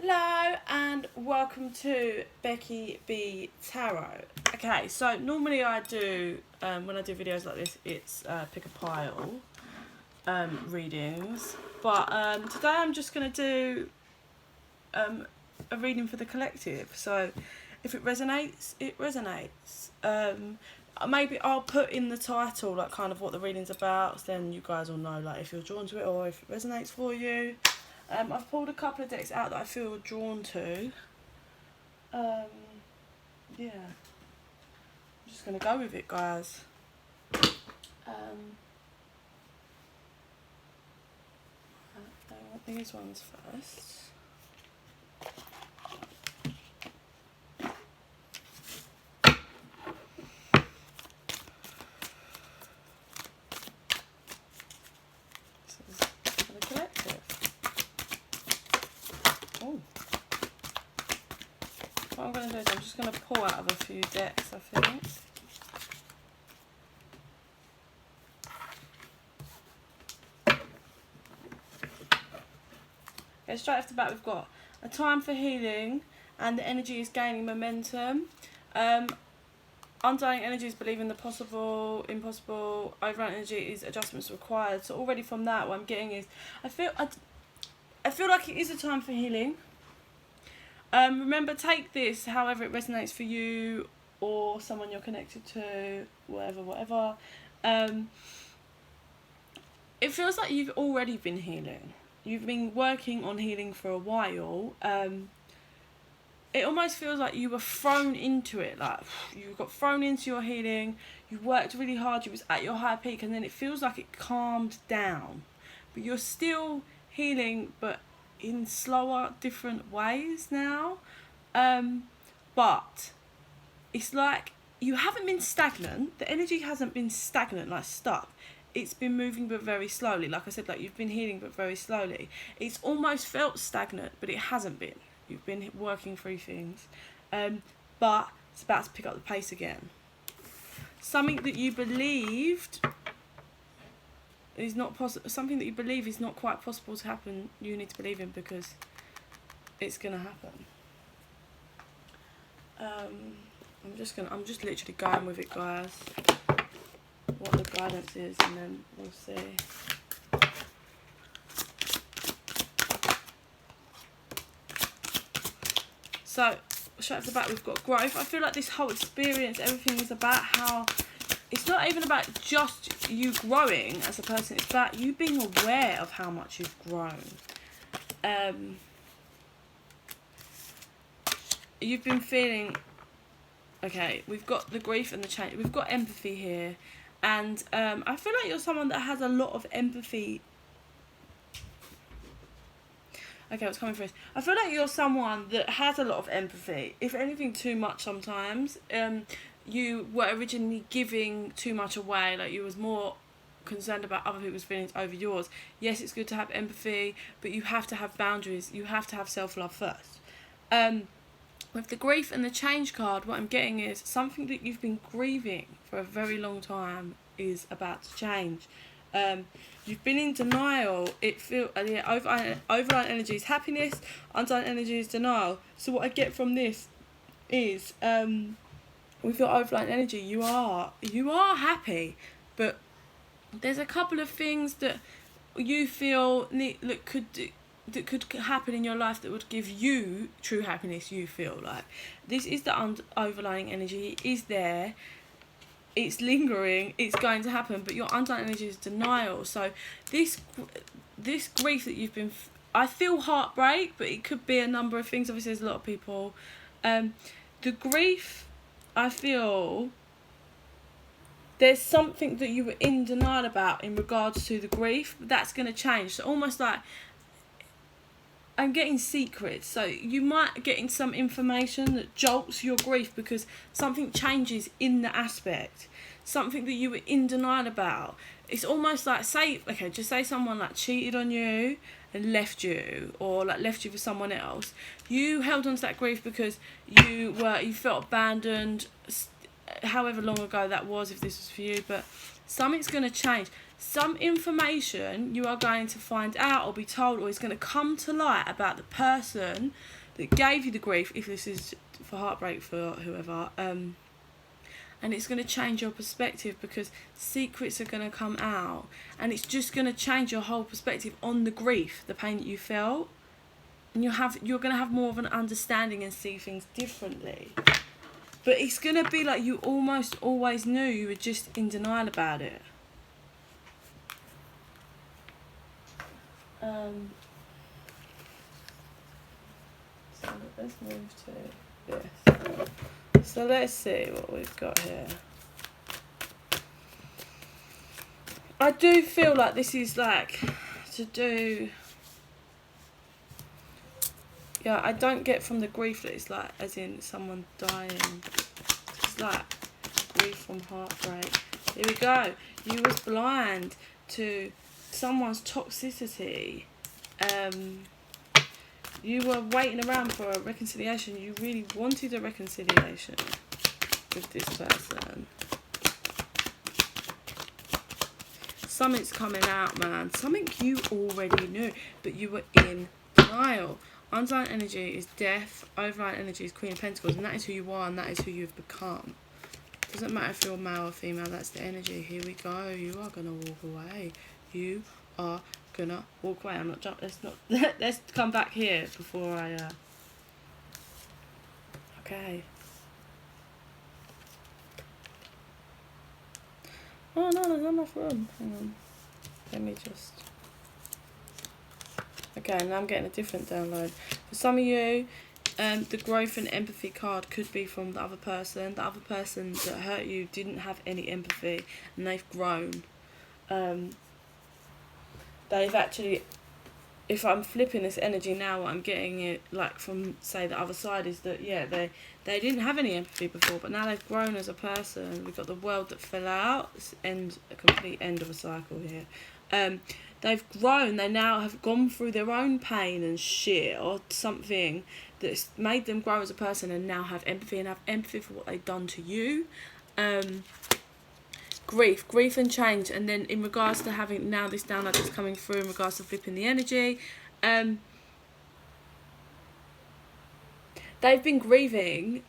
Hello and welcome to Becky B Tarot. Okay, so normally I do, when I do videos like this, it's pick a pile readings. But today I'm just going to do a reading for the collective. So if it resonates, it resonates. Maybe I'll put in the title like kind of what the reading's about, so then you guys will know like if you're drawn to it or if it resonates for you. I've pulled a couple of decks out that I feel drawn to. Yeah. I'm just going to go with it, guys. I want these ones first. This is for the collective. Oh. What I'm going to do is I'm just going to pull out of a few decks, I think. Okay, straight off the bat we've got a time for healing and the energy is gaining momentum. Undying energy is believing the possible, impossible. Overall energy is adjustments required. So already from that, what I'm getting is I feel like it is a time for healing. Remember, take this however it resonates for you or someone you're connected to, whatever. It feels like you've already been healing. You've been working on healing for a while. It almost feels like you were thrown into it. Like you got thrown into your healing. You worked really hard. You was at your high peak, and then it feels like it calmed down. But you're still healing, but in slower, different ways now. But it's like you haven't been stagnant. The energy hasn't been stagnant, like stuck. It's been moving but very slowly. Like I said, like you've been healing but very slowly. It's almost felt stagnant, but it hasn't been. You've been working through things. But it's about to pick up the pace again. Something that you believed is not possible. Something that you believe is not quite possible to happen, you need to believe in because it's gonna happen. I'm just literally going with it, guys. What the guidance is, and then we'll see. So, straight off the bat, we've got growth. I feel like this whole experience, everything is about how it's not even about just you growing as a person. It's about you being aware of how much you've grown. You've been feeling. Okay, we've got the grief and the change. We've got empathy here. And I feel like you're someone that has a lot of empathy. Okay, what's coming first? I feel like you're someone that has a lot of empathy. If anything, too much sometimes. You were originally giving too much away. Like you was more concerned about other people's feelings over yours. Yes, it's good to have empathy, but you have to have boundaries. You have to have self-love first. With the grief and the change card, what I'm getting is something that you've been grieving for a very long time is about to change. You've been in denial. It feels overlying energy is happiness, undying energy is denial. So what I get from this is with your overlying energy, you are happy, but there's a couple of things that you feel that could happen in your life that would give you true happiness. You feel like this is the overlying energy. It is there. It's lingering. It's going to happen. But your underlying energy is denial. So this grief that you've been. I feel heartbreak, but it could be a number of things. Obviously, there's a lot of people. The grief, I feel. There's something that you were in denial about in regards to the grief. But that's going to change. So almost like. I'm getting secrets, so you might get some information that jolts your grief because something changes in the aspect, something that you were in denial about. It's almost like, just say someone like cheated on you and left you, or like left you for someone else. You held on to that grief because you felt abandoned, however long ago that was, if this was for you, but Something's going to change. Some information you are going to find out or be told, or is going to come to light about the person that gave you the grief, if this is for heartbreak for whoever, and it's going to change your perspective, because secrets are going to come out, and it's just going to change your whole perspective on the grief, the pain that you felt, and you're going to have more of an understanding and see things differently. But it's going to be like you almost always knew, you were just in denial about it. So let's move to this. So let's see what we've got here. I do feel like this is like to do... Yeah, I don't get from the grief that it's like as in someone dying. It's like grief from heartbreak. Here we go. You was blind to someone's toxicity. You were waiting around for a reconciliation. You really wanted a reconciliation with this person. Something's coming out, man. Something you already knew, but you were in denial. Underlying energy is death, overlying energy is Queen of Pentacles, and that is who you are and that is who you've become. Doesn't matter if you're male or female, that's the energy. Here we go. You are gonna walk away. You are gonna walk away. I'm not jumping. Let's come back here before I okay. Oh no, there's not enough room. Hang on. Let me just... Okay, now I'm getting a different download. For some of you, the growth and empathy card could be from the other person. The other person that hurt you didn't have any empathy, and they've grown. They've actually... If I'm flipping this energy now, what I'm getting it like from, say, the other side is that, yeah, they didn't have any empathy before, but now they've grown as a person. We've got the world that fell out. It's a complete end of a cycle here. They've grown. They now have gone through their own pain and shit, or something that's made them grow as a person, and now have empathy for what they've done to you. Grief and change. And then in regards to having now this download that's coming through in regards to flipping the energy, they've been grieving,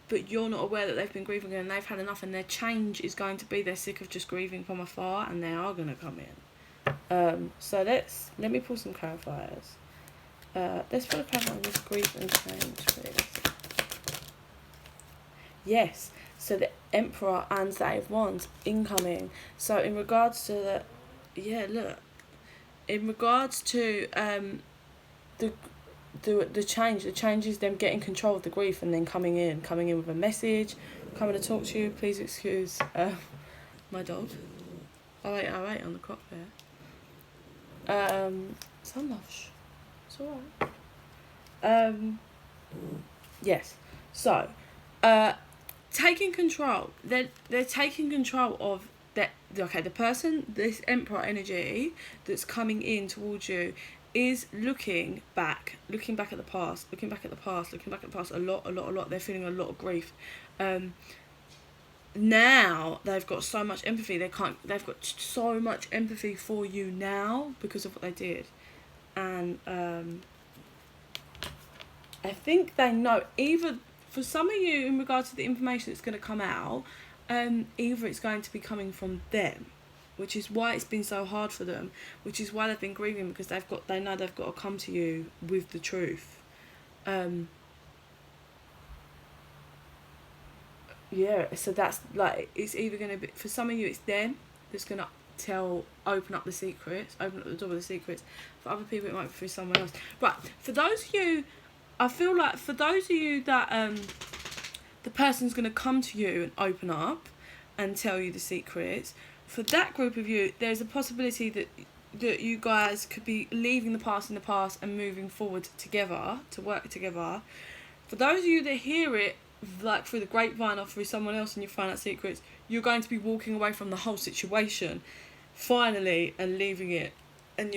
but you're not aware that they've been grieving, and they've had enough, and their change is going to be they're sick of just grieving from afar, and they are going to come in. So let me pull some clarifiers. Let's put a clarifier on this grief and change, please. Yes, so the Emperor and the Eight of Wands incoming. So in regards to the, yeah, look, in regards to the change is them getting control of the grief and then coming in with a message, coming to talk to you. Please excuse my dog. Oh wait on the clock there. Sun lush. It's alright. Yes. So, taking control. They're taking control of that. Okay, the person, this Emperor energy that's coming in towards you, is looking back at the past a lot. They're feeling a lot of grief. Now they've got so much empathy. They've got so much empathy for you now because of what they did, and I think they know. Either for some of you, in regards to the information that's going to come out, either it's going to be coming from them, which is why it's been so hard for them, which is why they've been grieving, because they know they've got to come to you with the truth. Yeah, so that's like, it's either going to be, for some of you it's them that's going to open up the secrets, open up the door with the secrets. For other people it might be through someone else. Right, for those of you, I feel like for those of you that the person's going to come to you and open up and tell you the secrets, for that group of you, there's a possibility that you guys could be leaving the past in the past and moving forward together, to work together. For those of you that hear it, like through the grapevine or through someone else and you find out secrets, you're going to be walking away from the whole situation, finally, and leaving it. And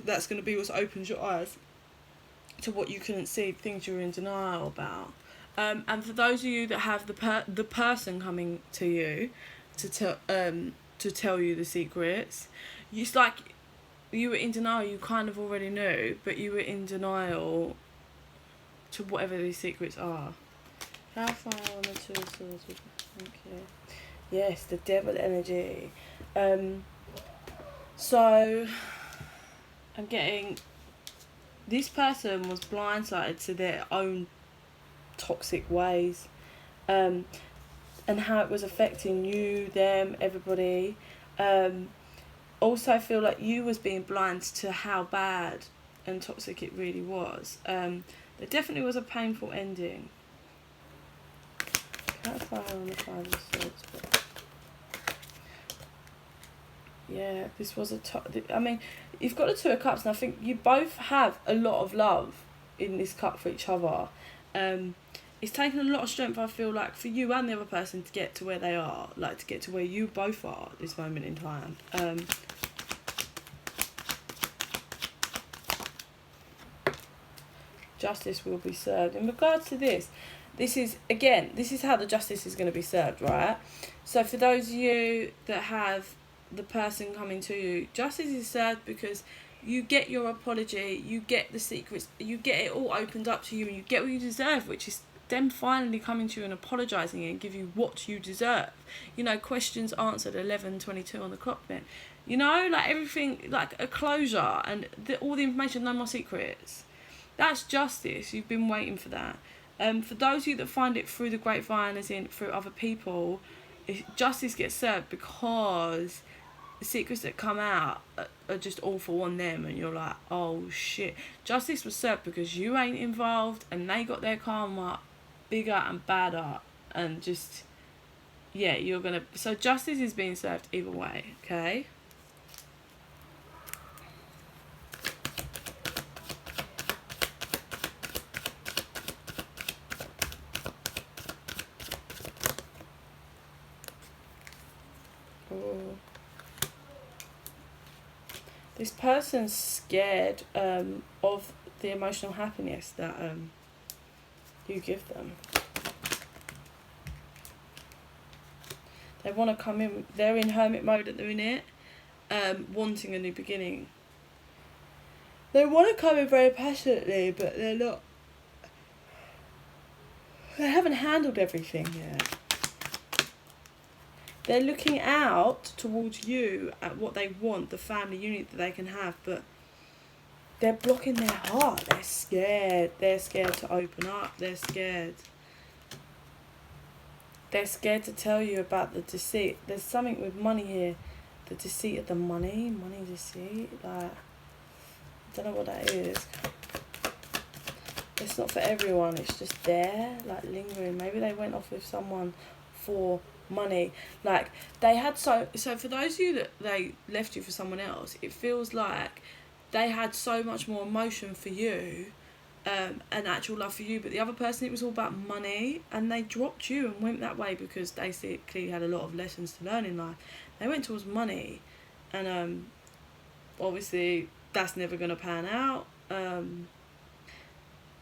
that's going to be what opens your eyes to what you couldn't see, things you were in denial about. And for those of you that have the person coming to you to to tell you the secrets. It's like you were in denial. You kind of already knew, but you were in denial to whatever these secrets are. How far on the Two of Swords? Thank you. Yes, the devil energy. So I'm getting, this person was blindsided to their own toxic ways, and how it was affecting you, them, everybody. Also, I feel like you was being blind to how bad and toxic it really was. There definitely was a painful ending. Can't find on the Five of Swords, but yeah, this was I mean, you've got the Two of Cups, and I think you both have a lot of love in this cup for each other. It's taken a lot of strength, I feel like, for you and the other person to get to where they are, like to get to where you both are at this moment in time. Justice will be served. In regards to this is, again, this is how the justice is going to be served, right? So for those of you that have the person coming to you, justice is served because you get your apology, you get the secrets, you get it all opened up to you, and you get what you deserve, which is them finally coming to you and apologising and give you what you deserve. You know, questions answered, 11:22 on the clock then. You know, like everything, like a closure, and all the information, no more secrets. That's justice. You've been waiting for that. For those of you that find it through the grapevine, as in through other people, justice gets served because the secrets that come out are just awful on them, and you're like, oh shit. Justice was served because you ain't involved, and they got their karma bigger and badder, and just, yeah, you're gonna, so justice is being served either way, okay? This person's scared of the emotional happiness that you give them. They want to come in, they're in hermit mode at the minute, wanting a new beginning. They want to come in very passionately, but they're not, they haven't handled everything yet. They're looking out towards you at what they want, the family unit that they can have, but they're blocking their heart. They're scared. They're scared to open up. They're scared. They're scared to tell you about the deceit. There's something with money here. The deceit of the money. Money deceit. Like, I don't know what that is. It's not for everyone. It's just there, like lingering. Maybe they went off with someone for money. Like, they had so for those of you that they left you for someone else, it feels like they had so much more emotion for you, and actual love for you, but the other person, it was all about money, and they dropped you and went that way because they clearly had a lot of lessons to learn in life. They went towards money, and obviously that's never going to pan out.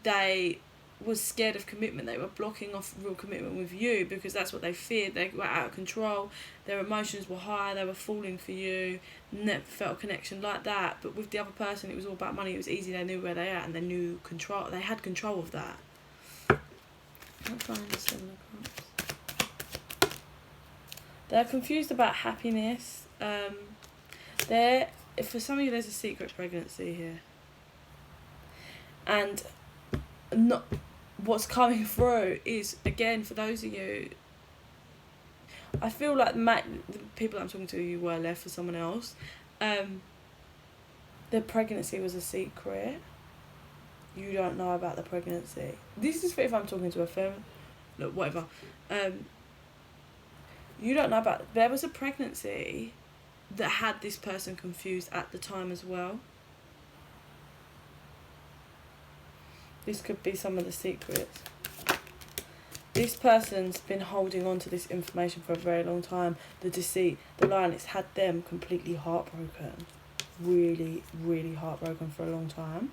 They was scared of commitment. They were blocking off real commitment with you because that's what they feared. They were out of control. Their emotions were high. They were falling for you. Never felt a connection like that. But with the other person, it was all about money. It was easy. They knew where they are, and they knew control. They had control of that. Can't find the Seven of Cups. They're confused about happiness. For some of you, there's a secret pregnancy here, and not what's coming through is, again, for those of you, I feel like the people I'm talking to, you were left for someone else. The pregnancy was a secret. You don't know about the pregnancy. This is for if I'm talking to a femme, look, whatever. You don't know about, there was a pregnancy that had this person confused at the time as well. This could be some of the secrets. This person's been holding on to this information for a very long time. The deceit, the lie, it's had them completely heartbroken. Really, really heartbroken for a long time.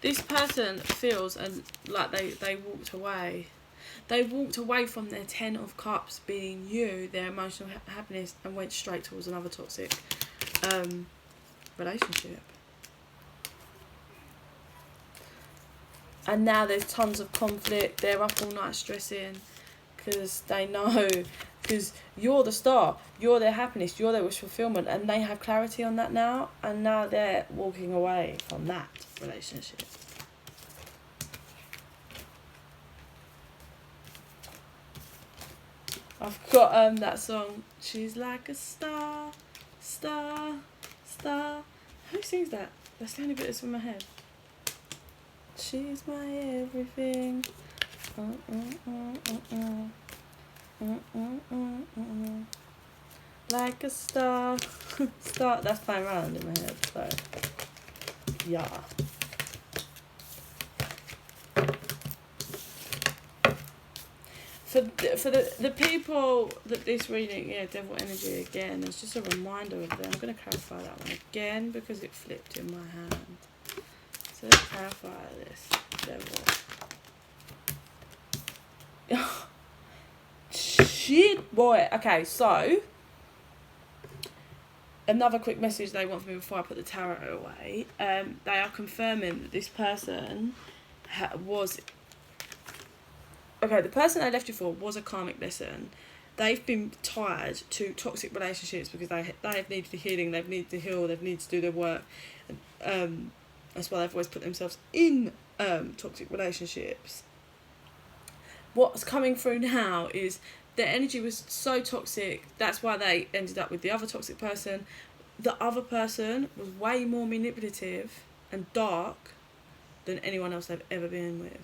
this person feels like they walked away. They walked away from their 10 of Cups being you, their emotional happiness, and went straight towards another toxic relationship. And now there's tons of conflict. They're up all night stressing because they know, because you're the star, you're their happiness, you're their wish fulfillment, and they have clarity on that now, and now they're walking away from that relationship. I've got that song, She's Like a Star, Star, Star. Who sings that? That's the only bit that's in my head. She's my everything. Like a star. Star. That's playing around in my head. So, yeah. For the people that this reading, yeah, devil energy again, it's just a reminder of them. I'm going to clarify that one again because it flipped in my hand. So let's clarify this. Devil. Shit, boy. Okay, so another quick message they want from me before I put the tarot away. They are confirming that this person was... Okay, the person they left you for was a karmic lesson. They've been tied to toxic relationships because they've needed the healing, they've needed to heal, they've needed to do their work. That's why they've always put themselves in toxic relationships. What's coming through now is their energy was so toxic, that's why they ended up with the other toxic person. The other person was way more manipulative and dark than anyone else they've ever been with.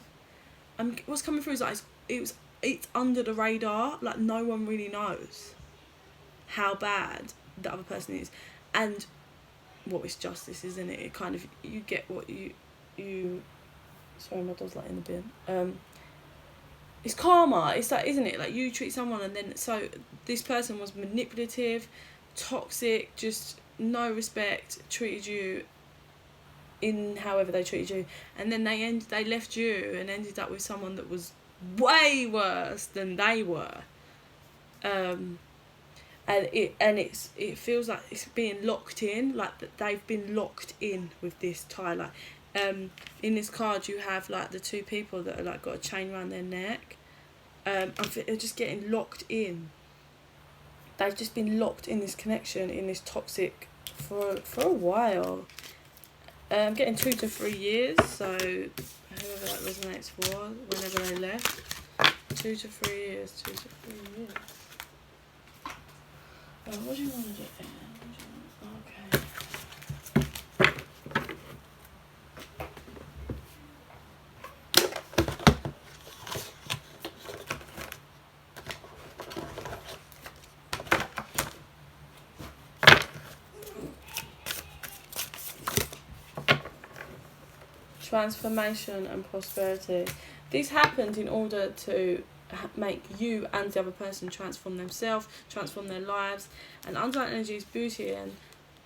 And what's coming through is like it's under the radar, like no one really knows how bad the other person is. And what is justice, isn't it? It kind of, you get what you sorry, my dog's like in the bin. It's karma. It's like, isn't it? Like you treat someone and then, so this person was manipulative, toxic, just no respect, treated you in however they treated you, and then they left you and ended up with someone that was way worse than they were. And it feels like it's being locked in, like that they've been locked in with this tie. Like in this card you have like the two people that are like got a chain around their neck. They're just getting locked in. They've just been locked in this connection, in this toxic for a while. I'm getting 2 to 3 years, so whoever that resonates for, whenever they left. 2 to 3 years, 2 to 3 years. What do you want to do? Okay. Transformation and prosperity. This happened in order to make you and the other person transform themselves, transform their lives. And underlying energy is beauty and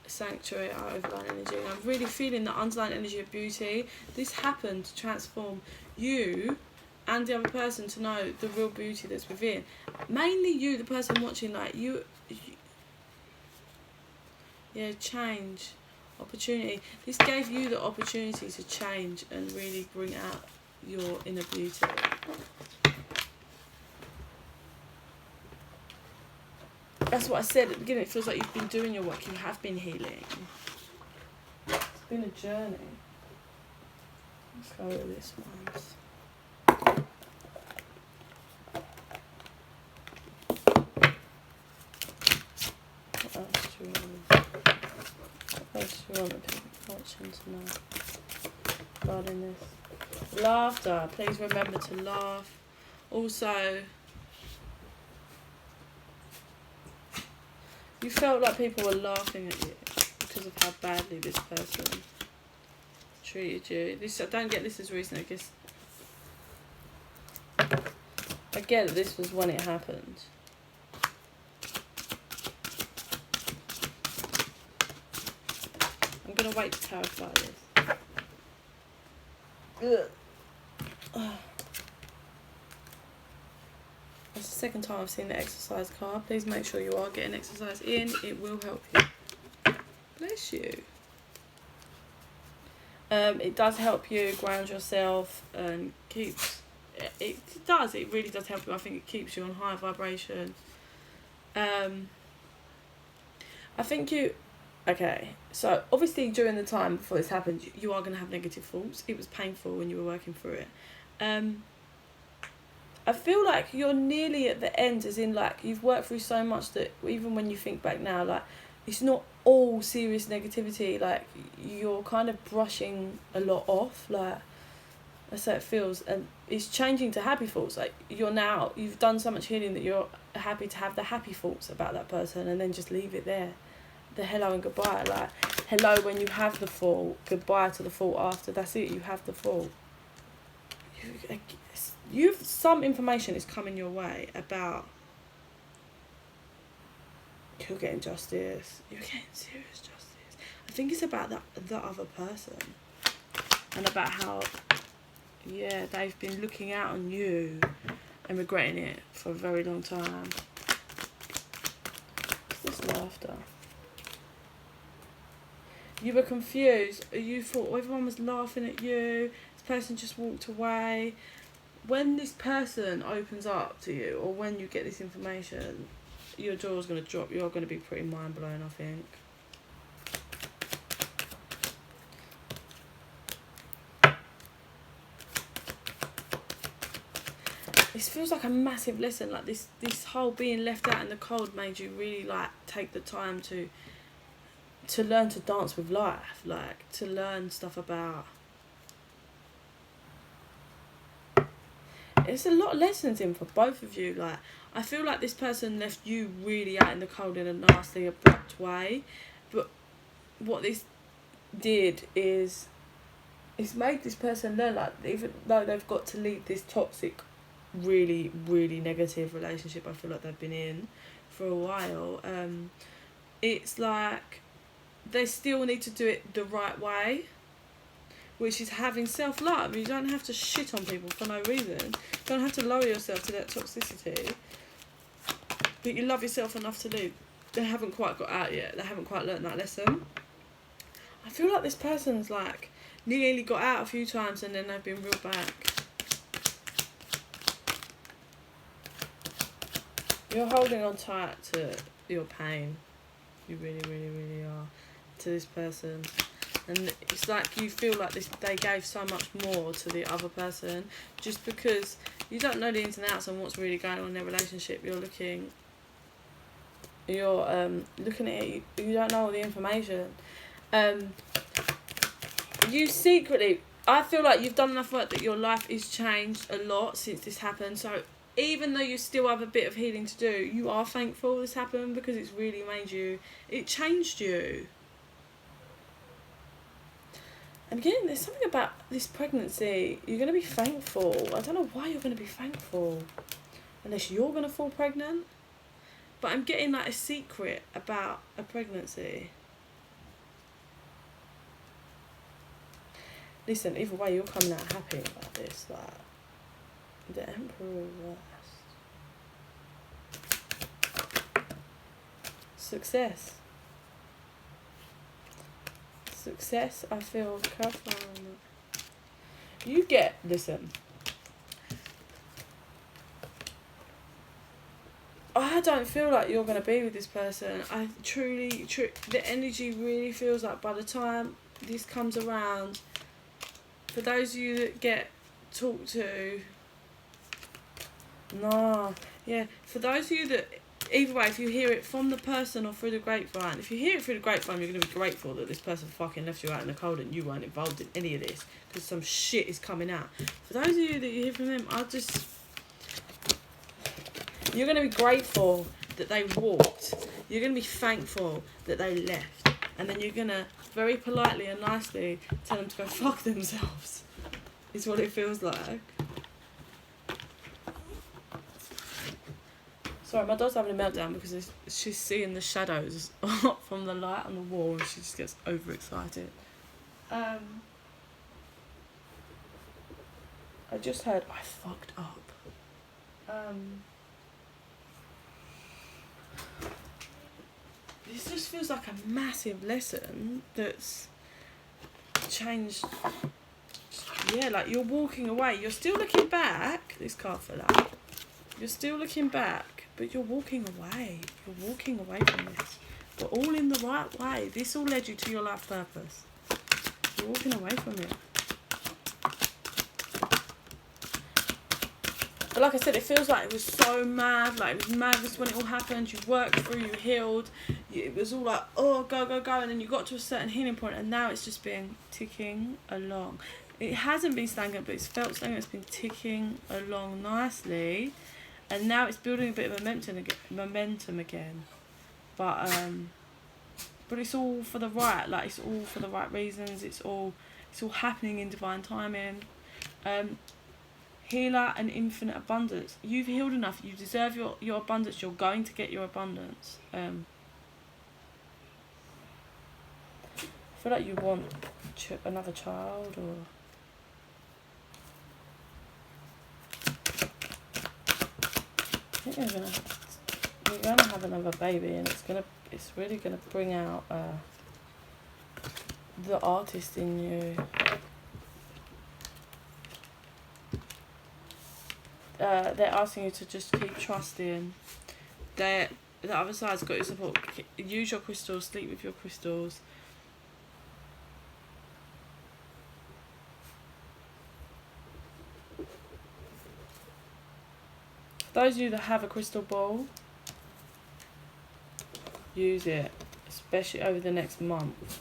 sanctuary are overlying energy. And I'm really feeling the underlying energy of beauty. This happened to transform you and the other person to know the real beauty that's within. Mainly you, the person watching, like you change. Opportunity. This gave you the opportunity to change and really bring out your inner beauty. That's what I said at the beginning. It feels like you've been doing your work. You have been healing. It's been a journey. Let's go with this one. What else do we want? What else do you want the people watching to know regarding this? Laughter. Please remember to laugh. Also, you felt like people were laughing at you because of how badly this person treated you. I don't get this as recent, I guess. I get that this was when it happened. I'm going to wait to clarify this. Ugh. That's the second time I've seen the exercise card. Please make sure you are getting exercise in. It will help you. Bless you. It does help you ground yourself and keeps... It does. It really does help you. I think it keeps you on high vibration. I think you... Okay, so obviously during the time before this happened, you are going to have negative thoughts. It was painful when you were working through it. I feel like you're nearly at the end, as in, like, you've worked through so much that even when you think back now, like, it's not all serious negativity. Like, you're kind of brushing a lot off, like, that's how it feels, and it's changing to happy thoughts. Like, you've done so much healing that you're happy to have the happy thoughts about that person, and then just leave it there. The hello and goodbye, like, hello when you have the fall, goodbye to the fall after. That's it, you have the fall. Some information is coming your way about you're getting justice. You're getting serious justice. I think it's about the other person, and about how, yeah, they've been looking out on you and regretting it for a very long time. What's this laughter? You were confused. You thought everyone was laughing at you. This person just walked away. When this person opens up to you, or when you get this information, your jaw's going to drop. You're going to be pretty mind blown, I think. This feels like a massive lesson. Like, this whole being left out in the cold made you really, like, take the time to learn to dance with life, like, to learn stuff about... There's a lot of lessons in for both of you. Like, I feel like this person left you really out in the cold in a nasty, abrupt way, but what this did is it's made this person learn, like, even though they've got to leave this toxic, really, really negative relationship I feel like they've been in for a while, it's like they still need to do it the right way, which is having self-love. You don't have to shit on people for no reason. You don't have to lower yourself to that toxicity. But you love yourself enough to leave. They haven't quite got out yet. They haven't quite learnt that lesson. I feel like this person's, like, nearly got out a few times and then they've been real back. You're holding on tight to your pain. You really, really, really are. To this person. And it's like you feel like they gave so much more to the other person, just because you don't know the ins and outs on what's really going on in their relationship. You're looking at it, you don't know all the information. You secretly, I feel like you've done enough work that your life is changed a lot since this happened. So even though you still have a bit of healing to do, you are thankful this happened, because it's really it changed you. And again, there's something about this pregnancy. You're going to be thankful. I don't know why you're going to be thankful. Unless you're going to fall pregnant. But I'm getting, like, a secret about a pregnancy. Listen, either way, you're coming out happy about this. Like, the Emperor reversed. Success. Success, I feel careful on that. You get, listen, I don't feel like you're going to be with this person. I truly, the energy really feels like by the time this comes around, for those of you that get talked to, for those of you that, either way, if you hear it from the person or through the grapevine, if you hear it through the grapevine, you're going to be grateful that this person fucking left you out in the cold and you weren't involved in any of this, because some shit is coming out. For those of you that you hear from them, you're going to be grateful that they walked. You're going to be thankful that they left. And then you're going to, very politely and nicely, tell them to go fuck themselves. Is what it feels like. Sorry, my dog's having a meltdown because she's seeing the shadows from the light on the wall and she just gets overexcited. I just heard I fucked up. This just feels like a massive lesson that's changed. Yeah, like you're walking away. You're still looking back. This card fell out. You're still looking back, but you're walking away. You're walking away from this. But all in the right way. This all led you to your life purpose. You're walking away from it. But like I said, it feels like it was so mad. Like it was madness when it all happened. You worked through, you healed. It was all like, oh, go, go, go. And then you got to a certain healing point, and now it's just been ticking along. It hasn't been stagnant, but it's felt stagnant. It's been ticking along nicely. And now it's building a bit of momentum again. But it's all for the right. Like, it's all for the right reasons. It's all happening in divine timing. Healer and infinite abundance. You've healed enough. You deserve your abundance. You're going to get your abundance. I feel like you want another child, or I think you're gonna have another baby, and it's really gonna bring out the artist in you. They're asking you to just keep trusting. The other side's got your support. Use your crystals, sleep with your crystals. Those of you that have a crystal ball, use it, especially over the next month.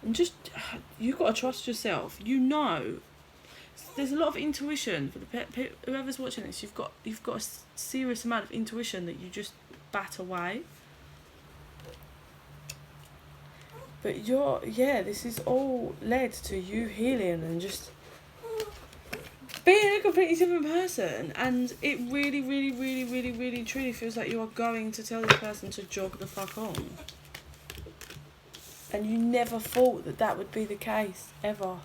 And just, you've got to trust yourself. You know. There's a lot of intuition for the whoever's watching this. You've got a serious amount of intuition that you just bat away. But this is all led to you healing and just being a completely different person. And it really, really, really, really, really, truly feels like you are going to tell this person to jog the fuck on. And you never thought that would be the case, ever.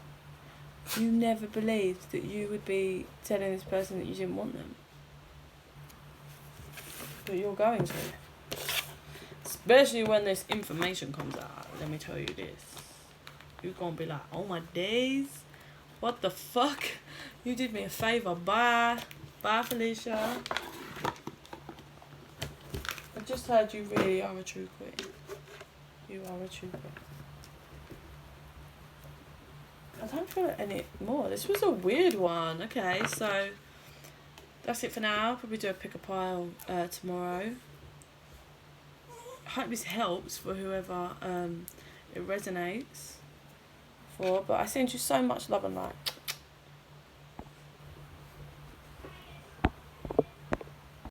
You never believed that you would be telling this person that you didn't want them. But you're going to. Especially when this information comes out. Let me tell you this. You're going to be like, oh my days. What the fuck? You did me a favour. Bye. Bye, Felicia. I just heard you really are a true queen. You are a true queen. I don't feel it any more. This was a weird one. Okay, so that's it for now. I'll probably do a pick a pile tomorrow. I hope this helps for whoever it resonates for. But I send you so much love and light.